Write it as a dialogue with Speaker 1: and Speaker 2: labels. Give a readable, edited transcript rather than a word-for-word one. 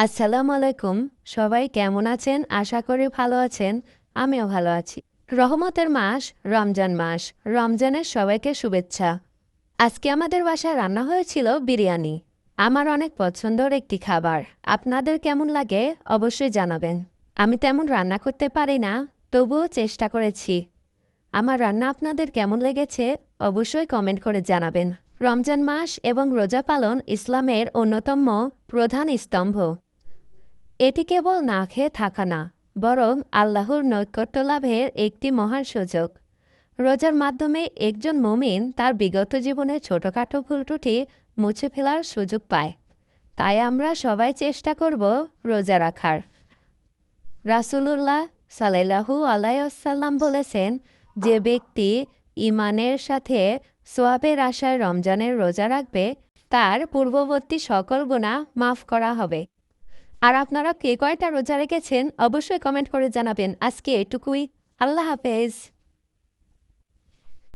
Speaker 1: আসসালামু আলাইকুম। সবাই কেমন আছেন? আশা করি ভালো আছেন। আমিও ভালো আছি। রহমতের মাস রমজান মাস। রমজানের সবাইকে শুভেচ্ছা। আজকে আমাদের বাসায় রান্না হয়েছিল বিরিয়ানি। আমার অনেক পছন্দের একটি খাবার। আপনাদের কেমন লাগে অবশ্যই জানাবেন। আমি তেমন রান্না করতে পারি না, তবুও চেষ্টা করেছি। আমার রান্না আপনাদের কেমন লেগেছে অবশ্যই কমেন্ট করে জানাবেন। রমজান মাস এবং রোজা পালন ইসলামের অন্যতম প্রধান স্তম্ভ। এটি কেবল না খেয়ে থাকা না, বরং আল্লাহর নৈকট্য লাভের একটি মহান সুযোগ। রোজার মাধ্যমে একজন মুমিন তার বিগত জীবনের ছোটখাটো ভুলত্রুটি মুছে ফেলার সুযোগ পায়। তাই আমরা সবাই চেষ্টা করব রোজা রাখার। রাসূলুল্লাহ সাল্লাল্লাহু আলাইহি ওয়াসাল্লাম বলেছেন, যে ব্যক্তি ঈমানের সাথে সোয়াবের আশায় রমজানের রোজা রাখবে, তার পূর্ববর্তী সকল গুনাহ মাফ করা হবে। আর আপনারা কে কয়টা রোজা রেখেছেন অবশ্যই কমেন্ট করে জানাবেন। আজকে এটুকুই। আল্লাহ হাফেজ।